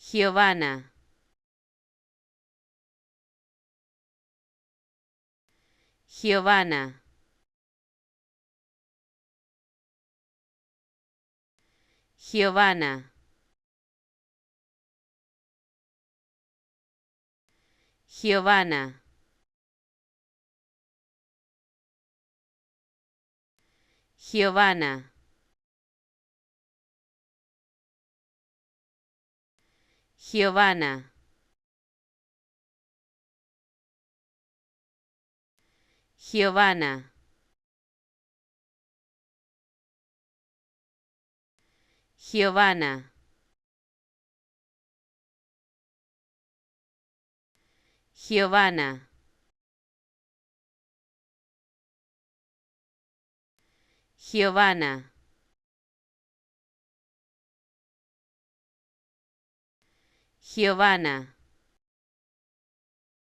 Giovanna, Giovanna, Giovanna, Giovanna, Giovanna, Giovanna, Giovanna, Giovanna, Giovanna, Giovanna, Giovanna,